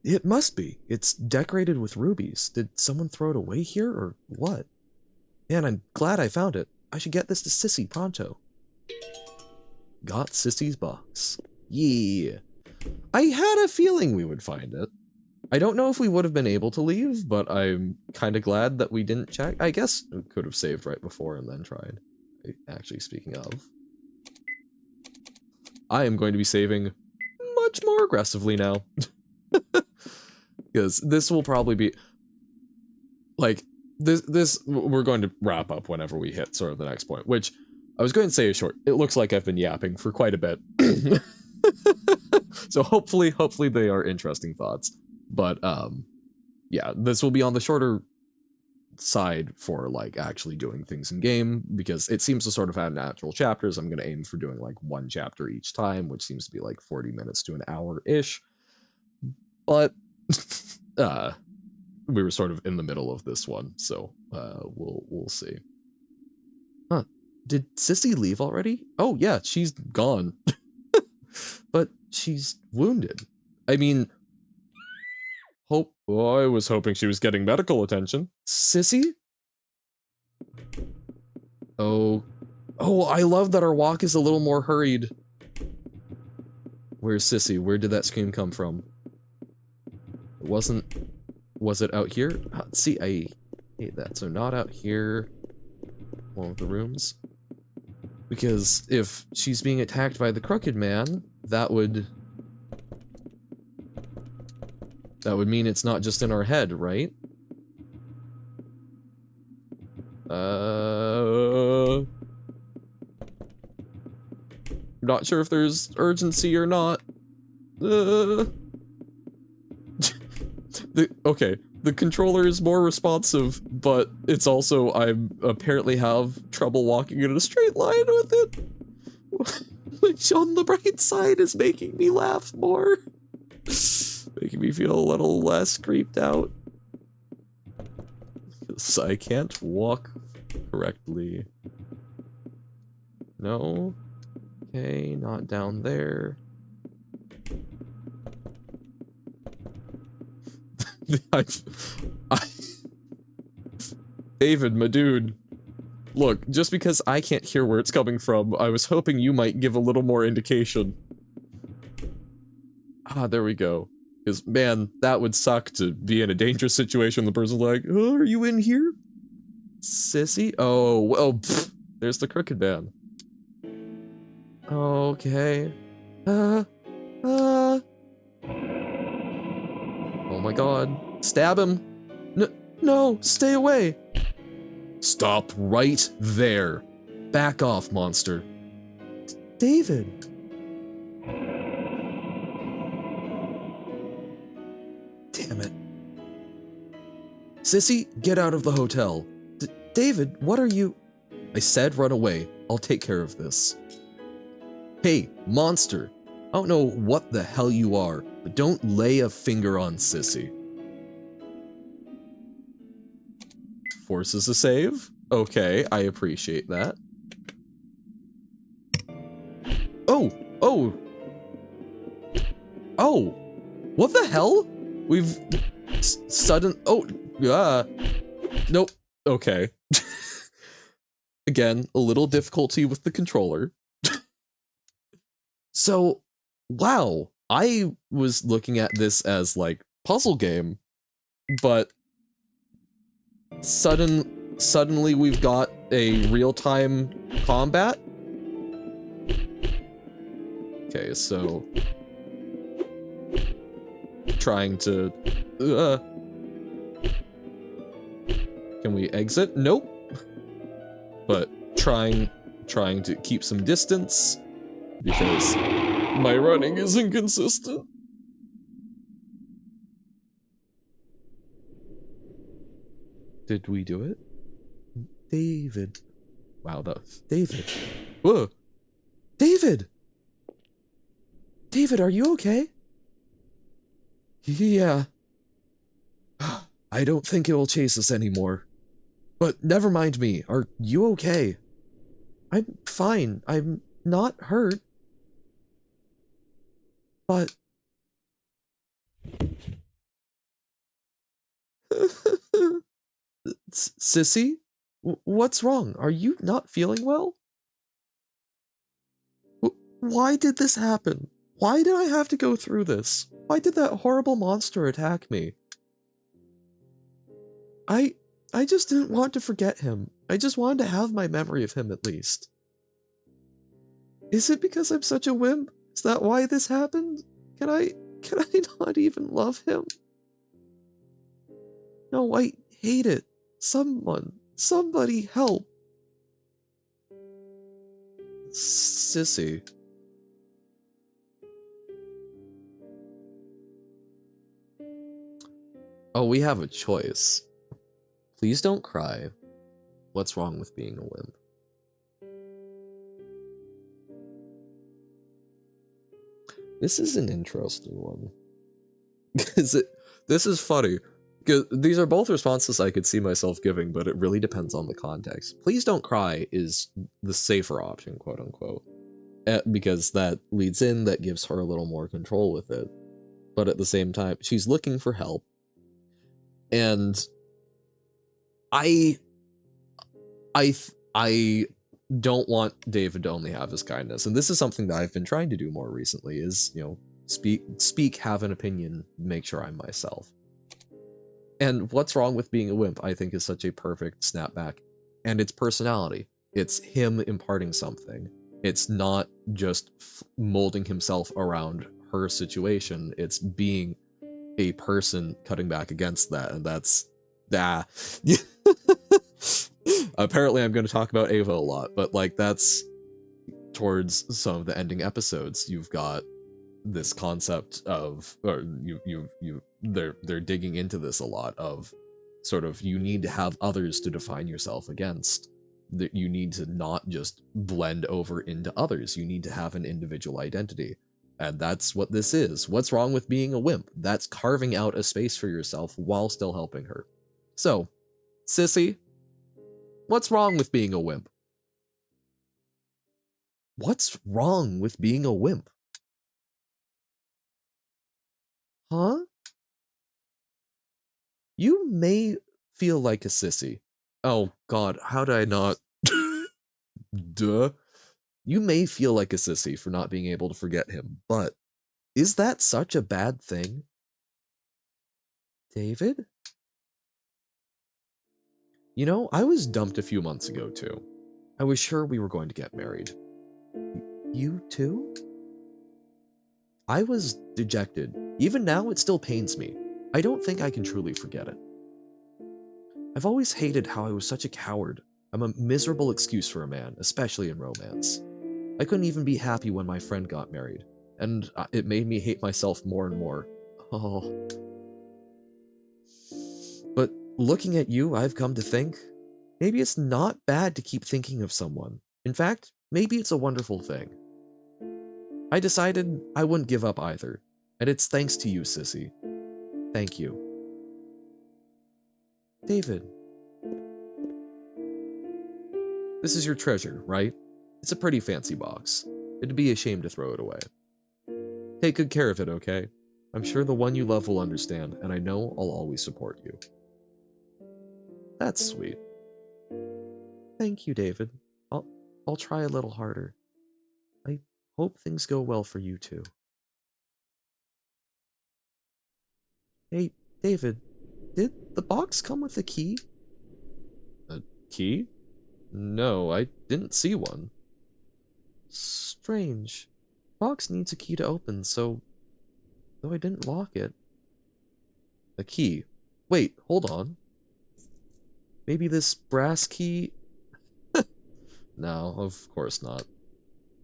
S1: It must be. It's decorated with rubies. Did someone throw it away here, or what? Man, I'm glad I found it. I should get this to Sissy pronto. Got Sissy's box. Yeah. I had a feeling we would find it. I don't know if we would have been able to leave, but I'm kind of glad that we didn't check. I guess we could have saved right before and then tried. Actually, speaking of, I am going to be saving much more aggressively now. Because this will probably be like this we're going to wrap up whenever we hit sort of the next point, which I was going to say is short. It looks like I've been yapping for quite a bit. So hopefully they are interesting thoughts. But yeah, this will be on the shorter side for like actually doing things in game, because it seems to sort of have natural chapters. I'm going to aim for doing like one chapter each time, which seems to be like 40 minutes to an hour ish. But we were sort of in the middle of this one, so we'll see. Huh? Did Sissy leave already? Oh yeah, she's gone. But she's wounded. I mean, I was hoping she was getting medical attention. Sissy? Oh, I love that our walk is a little more hurried. Where's Sissy? Where did that scream come from? It wasn't. Was it out here? See, I hate that. So not out here. One of the rooms. Because if she's being attacked by the Crooked Man, that would mean it's not just in our head, right? Not sure if there's urgency or not. The controller is more responsive, but it's also, I apparently have trouble walking in a straight line with it. Which on the bright side is making me laugh more. Making me feel a little less creeped out. Because I can't walk correctly. No. Okay, not down there. David, my dude. Look, just because I can't hear where it's coming from, I was hoping you might give a little more indication. Ah, there we go. Because, man, that would suck to be in a dangerous situation. The person's like, oh, are you in here? Sissy? Oh, well, pfft, there's the Crooked Man. Okay. Oh my god. Stab him. No, stay away. Stop right there. Back off, monster. David. Damn it. Sissy, get out of the hotel. David, what are you? I said run away. I'll take care of this. Hey, monster. I don't know what the hell you are, but don't lay a finger on Sissy. forces a save. Okay, I appreciate that. Oh! Oh! Oh! What the hell? We've... sudden... Oh! Nope. Okay. Again, a little difficulty with the controller. So, wow. I was looking at this as, like, puzzle game, but suddenly we've got a real-time combat? Okay, so... trying to... can we exit? Nope. But trying to keep some distance, because my running is inconsistent. Did we do it? David. Wow, David. Whoa! David! David, are you okay? Yeah. I don't think it will chase us anymore. But never mind me. Are you okay? I'm fine. I'm not hurt. But... Sissy? What's wrong? Are you not feeling well? Why did this happen? Why did I have to go through this? Why did that horrible monster attack me? I just didn't want to forget him. I just wanted to have my memory of him at least. Is it because I'm such a wimp? Is that why this happened? Can I not even love him? No, I hate it. Somebody help. Sissy. Oh, we have a choice. Please don't cry. What's wrong with being a wimp? This is an interesting one. This is funny. Because these are both responses I could see myself giving, but it really depends on the context. Please don't cry is the safer option, quote unquote. Because that leads in, that gives her a little more control with it. But at the same time, she's looking for help. And I don't want David to only have his kindness. And this is something that I've been trying to do more recently is, you know, speak, have an opinion, make sure I'm myself. And what's wrong with being a wimp, I think, is such a perfect snapback. And it's personality. It's him imparting something. It's not just molding himself around her situation. It's being a person cutting back against that. And that's... Apparently I'm going to talk about Ava a lot, but like that's towards some of the ending episodes. You've got this concept of, or they're digging into this a lot of sort of, you need to have others to define yourself against. That you need to not just blend over into others. You need to have an individual identity. And that's what this is. What's wrong with being a wimp? That's carving out a space for yourself while still helping her. So, Sissy, what's wrong with being a wimp? What's wrong with being a wimp? Huh? You may feel like a sissy. Oh god, how did I not? Duh. You may feel like a sissy for not being able to forget him, but is that such a bad thing? David? You know, I was dumped a few months ago too. I was sure we were going to get married. You too? I was dejected. Even now, it still pains me. I don't think I can truly forget it. I've always hated how I was such a coward. I'm a miserable excuse for a man, especially in romance. I couldn't even be happy when my friend got married, and it made me hate myself more and more. Oh. But looking at you, I've come to think, maybe it's not bad to keep thinking of someone. In fact, maybe it's a wonderful thing. I decided I wouldn't give up either, and it's thanks to you, Sissy. Thank you. David. This is your treasure, right? It's a pretty fancy box. It'd be a shame to throw it away. Take good care of it, okay? I'm sure the one you love will understand, and I know I'll always support you. That's sweet. Thank you, David. I'll I'll try a little harder. I hope things go well for you too. Hey, David, did the box come with a key? A key? No, I didn't see one. Strange. Box needs a key to open, so though I didn't lock it. A key. Wait, hold on. Maybe this brass key? No, of course not.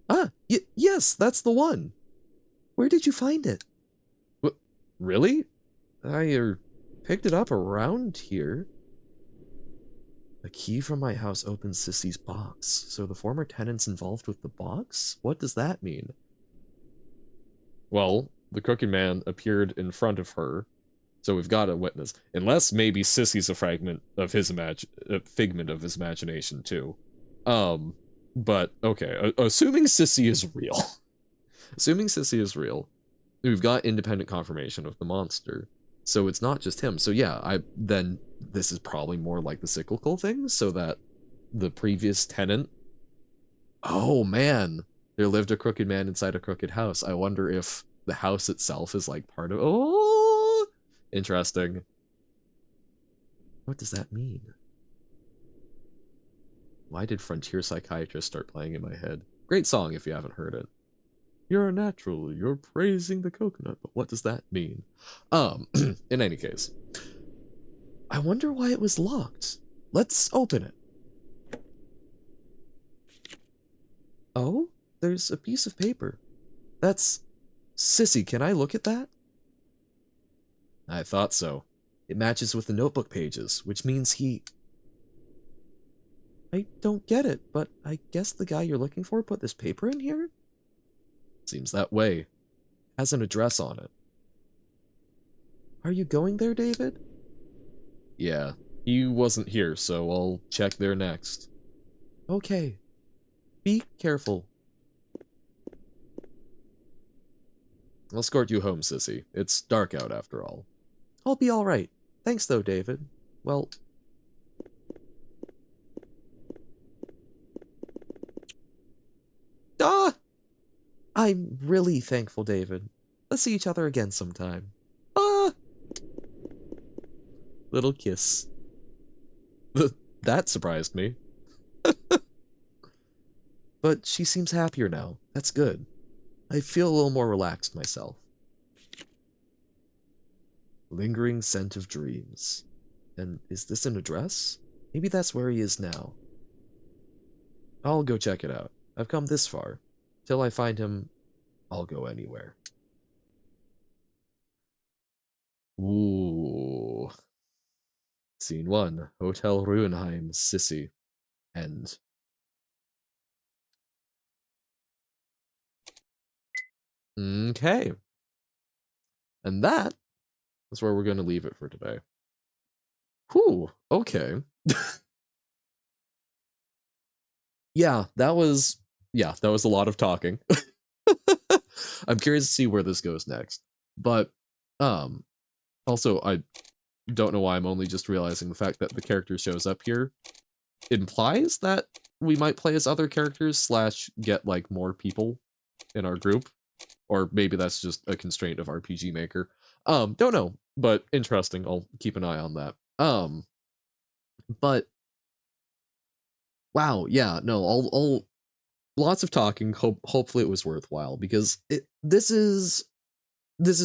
S1: Ah, yes, that's the one. Where did you find it? What? Really? I picked it up around here. A key from my house opens Sissy's box. So the former tenant's involved with the box? What does that mean? Well, the Crooked Man appeared in front of her, so we've got a witness. Unless maybe Sissy's a figment of his imagination too. Um, but okay, assuming Sissy is real, assuming Sissy is real, we've got independent confirmation of the monster. So it's not just him. So yeah, then this is probably more like the cyclical thing, so that the previous tenant. Oh man, there lived a crooked man inside a crooked house. I wonder if the house itself is like part of. Oh, interesting. What does that mean? Why did Frontier Psychiatrist start playing in my head? Great song if you haven't heard it. You're a natural, you're praising the coconut, but what does that mean? In any case, I wonder why it was locked. Let's open it. Oh, there's a piece of paper. That's... Sissy, can I look at that? I thought so. It matches with the notebook pages, which means he... I don't get it, but I guess the guy you're looking for put this paper in here? Seems that way. Has an address on it. Are you going there, David? Yeah, he wasn't here, so I'll check there next. Okay. Be careful. I'll escort you home, Sissy. It's dark out after all. I'll be alright. Thanks though, David. Well... Ah! I'm really thankful, David. Let's see each other again sometime. Ah! Little kiss. That surprised me. But she seems happier now. That's good. I feel a little more relaxed myself. Lingering scent of dreams. And is this an address? Maybe that's where he is now. I'll go check it out. I've come this far. Till I find him, I'll go anywhere. Ooh. Scene 1. Hotel Ruinheim, Sissy. End. Okay. And that is where we're going to leave it for today. Whew. Okay. Yeah, that was a lot of talking. I'm curious to see where this goes next. But also I don't know why I'm only just realizing the fact that the character shows up here implies that we might play as other characters slash get like more people in our group. Or maybe that's just a constraint of RPG Maker. Don't know, but interesting. I'll keep an eye on that. But wow, yeah, no, I'll lots of talking. Hopefully it was worthwhile because this is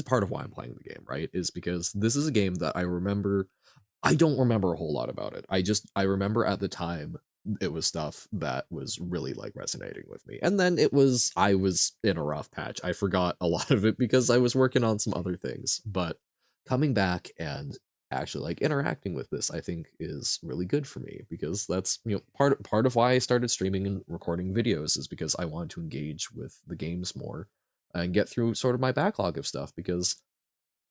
S1: part of why I'm playing the game, right? Is because this is a game that I remember. I don't remember a whole lot about it. I remember at the time it was stuff that was really like resonating with me. And then I was in a rough patch. I forgot a lot of it because I was working on some other things. But coming back and actually like interacting with this, I think is really good for me because that's, part of why I started streaming and recording videos is because I wanted to engage with the games more and get through sort of my backlog of stuff because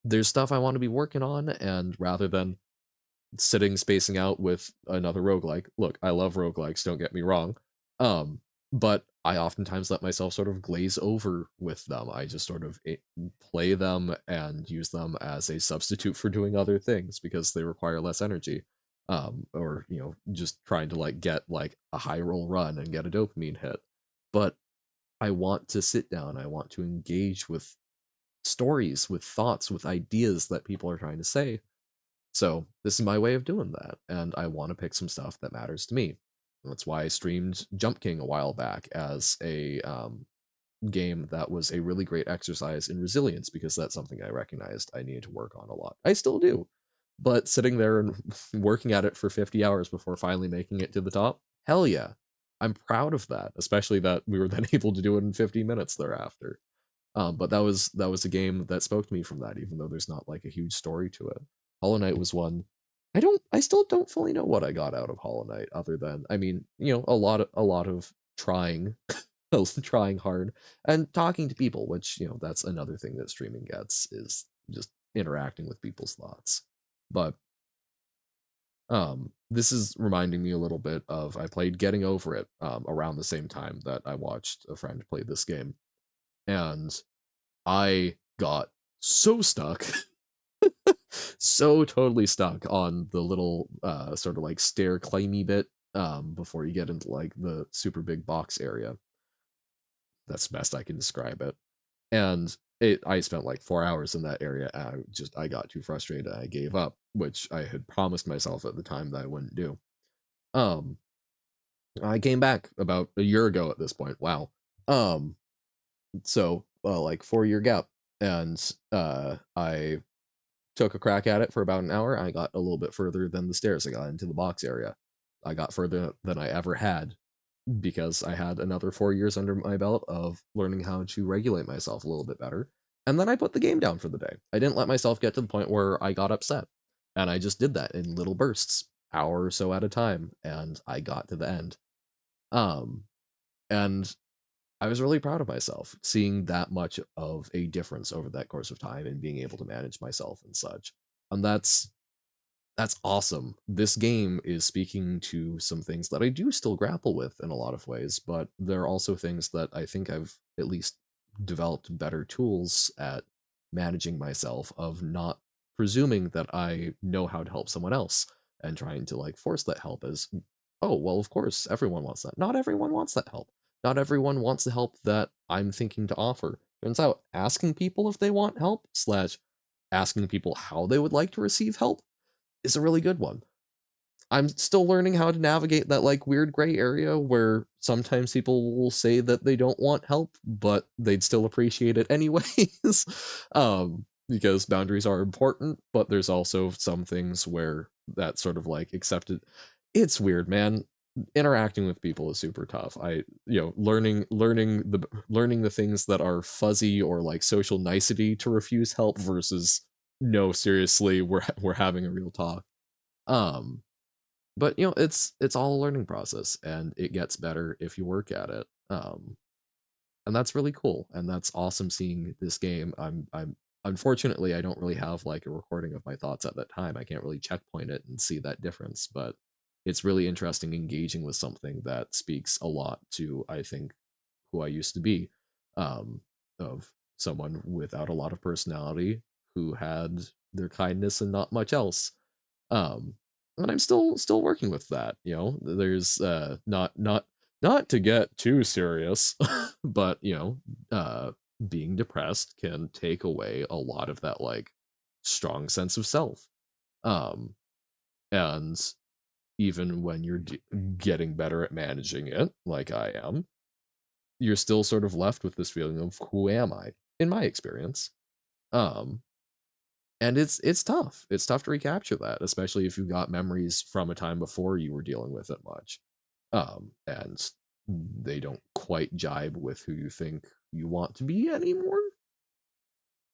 S1: there's stuff I want to be working on, and rather than sitting spacing out with another roguelike. Look, I love roguelikes, don't get me wrong. Um, but I oftentimes let myself sort of glaze over with them. I just sort of play them and use them as a substitute for doing other things because they require less energy. Or just trying to like get like a high roll run and get a dopamine hit. But I want to sit down, I want to engage with stories, with thoughts, with ideas that people are trying to say. So this is my way of doing that, and I want to pick some stuff that matters to me. That's why I streamed Jump King a while back as a game that was a really great exercise in resilience because that's something I recognized I needed to work on a lot. I still do, but sitting there and working at it for 50 hours before finally making it to the top, hell yeah, I'm proud of that. Especially that we were then able to do it in 50 minutes thereafter. But that was a game that spoke to me from that, even though there's not like a huge story to it. Hollow Knight was one. I still don't fully know what I got out of Hollow Knight, other than I mean, a lot of trying, trying hard, and talking to people, which that's another thing that streaming gets is just interacting with people's thoughts. But this is reminding me a little bit of I played Getting Over It around the same time that I watched a friend play this game, and I got so stuck, so totally stuck on the little sort of like stair climby bit before you get into like the super big box area. That's the best I can describe it. And I spent like 4 hours in that area. And I got too frustrated. I gave up, which I had promised myself at the time that I wouldn't do. Um, I came back about a year ago at this point. Wow. Um, so like 4 year gap, and I took a crack at it for about an hour. I got a little bit further than the stairs. I got into the box area. I got further than I ever had because I had another 4 years under my belt of learning how to regulate myself a little bit better. And then I put the game down for the day. I didn't let myself get to the point where I got upset. And I just did that in little bursts, hour or so at a time, and I got to the end. Um, and I was really proud of myself seeing that much of a difference over that course of time and being able to manage myself and such. And that's awesome. This game is speaking to some things that I do still grapple with in a lot of ways, but there are also things that I think I've at least developed better tools at managing myself, of not presuming that I know how to help someone else and trying to like force that help as, oh, well, of course, everyone wants that. Not everyone wants that help. Not everyone wants the help that I'm thinking to offer. Turns out asking people if they want help, slash asking people how they would like to receive help, is a really good one. I'm still learning how to navigate that like weird gray area where sometimes people will say that they don't want help, but they'd still appreciate it anyways. Because boundaries are important, but there's also some things where that sort of like accepted. It's weird, man. Interacting with people is super tough. Learning the things that are fuzzy or like social nicety to refuse help versus no, seriously, we're having a real talk. Um, but it's all a learning process, and it gets better if you work at it. And that's really cool, and that's awesome seeing this game. I'm unfortunately I don't really have like a recording of my thoughts at that time. I can't really checkpoint it and see that difference, but it's really interesting engaging with something that speaks a lot to, I think, who I used to be, um, of someone without a lot of personality who had their kindness and not much else. um and I'm still working with that. There's not to get too serious, but being depressed can take away a lot of that like strong sense of self. um and even when you're getting better at managing it like I am, you're still sort of left with this feeling of who am I, in my experience. um and it's tough. It's tough to recapture that, especially if you've got memories from a time before you were dealing with it much. And they don't quite jibe with who you think you want to be anymore.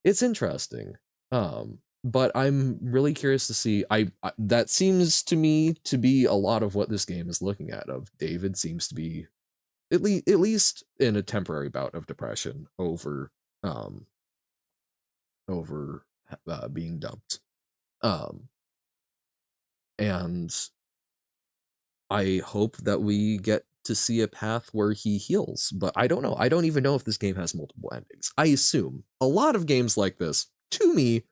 S1: It's interesting. But I'm really curious to see. That seems to me to be a lot of what this game is looking at. Of David seems to be at least in a temporary bout of depression um over being dumped. Um, And I hope that we get to see a path where he heals, but I don't know. I don't even know if this game has multiple endings. I assume a lot of games like this, to me,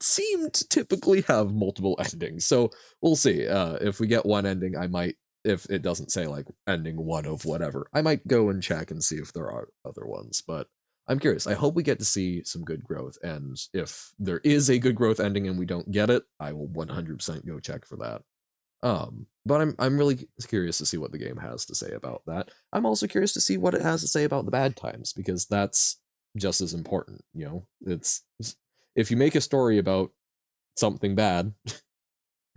S1: seem to typically have multiple endings. So we'll see. If we get one ending, I might, if it doesn't say like ending one of whatever, I might go and check and see if there are other ones. But I'm curious. I hope we get to see some good growth. And if there is a good growth ending and we don't get it, I will 100% go check for that. But I'm really curious to see what the game has to say about that. I'm also curious to see what it has to say about the bad times because that's just as important. You know, it's if you make a story about something bad,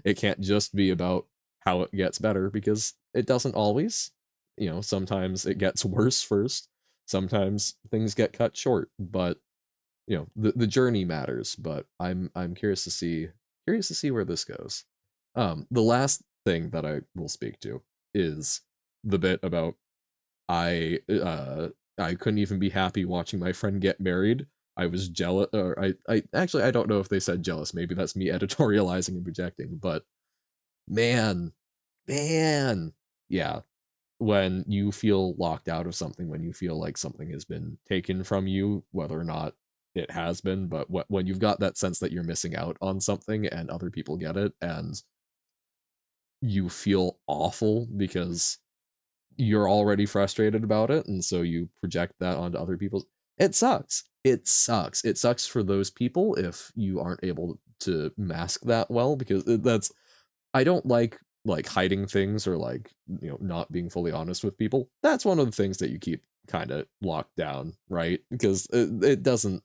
S1: it can't just be about how it gets better because it doesn't always. You know, sometimes it gets worse first. Sometimes things get cut short, but you know, the journey matters. But I'm curious to see where this goes. The last thing that I will speak to is the bit about I uh I couldn't even be happy watching my friend get married. I was jealous, or I actually I don't know if they said jealous. Maybe that's me editorializing and projecting. But man, man, yeah, when you feel locked out of something, when you feel like something has been taken from you, whether or not it has been, but when you've got that sense that you're missing out on something and other people get it, and you feel awful because you're already frustrated about it, and so you project that onto other people. It sucks. It sucks. It sucks for those people if you aren't able to mask that well because that's I don't like hiding things or like not being fully honest with people. That's one of the things that you keep kind of locked down, right? Because it doesn't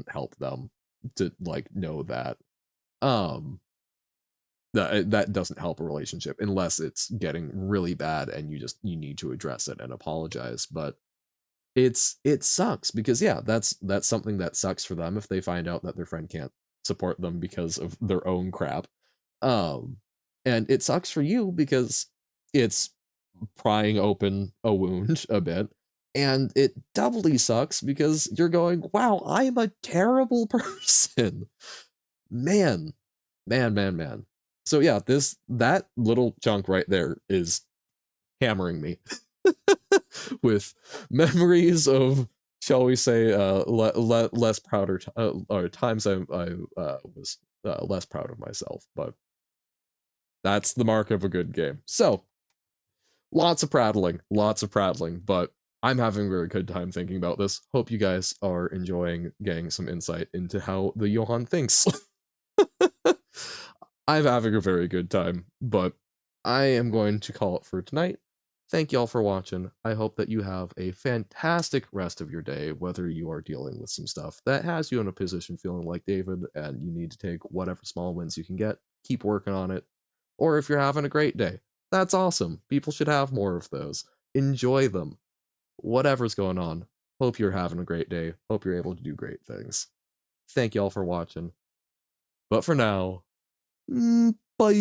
S1: help them to like know that. Um that doesn't help a relationship unless it's getting really bad and you need to address it and apologize. But it sucks because yeah, that's something that sucks for them if they find out that their friend can't support them because of their own crap. um and it sucks for you because it's prying open a wound a bit, and it doubly sucks because you're going, wow, I'm a terrible person. Man, man. So yeah, this that little chunk right there is hammering me with memories of, shall we say, less prouder or times I was less proud of myself. But that's the mark of a good game. So lots of prattling, but I'm having a very good time thinking about this. Hope you guys are enjoying getting some insight into how the Johan thinks. I'm having a very good time, but I am going to call it for tonight. Thank y'all for watching. I hope that you have a fantastic rest of your day, whether you are dealing with some stuff that has you in a position feeling like David and you need to take whatever small wins you can get, keep working on it. Or if you're having a great day, that's awesome. People should have more of those. Enjoy them. Whatever's going on. Hope you're having a great day. Hope you're able to do great things. Thank y'all for watching. But for now, bye.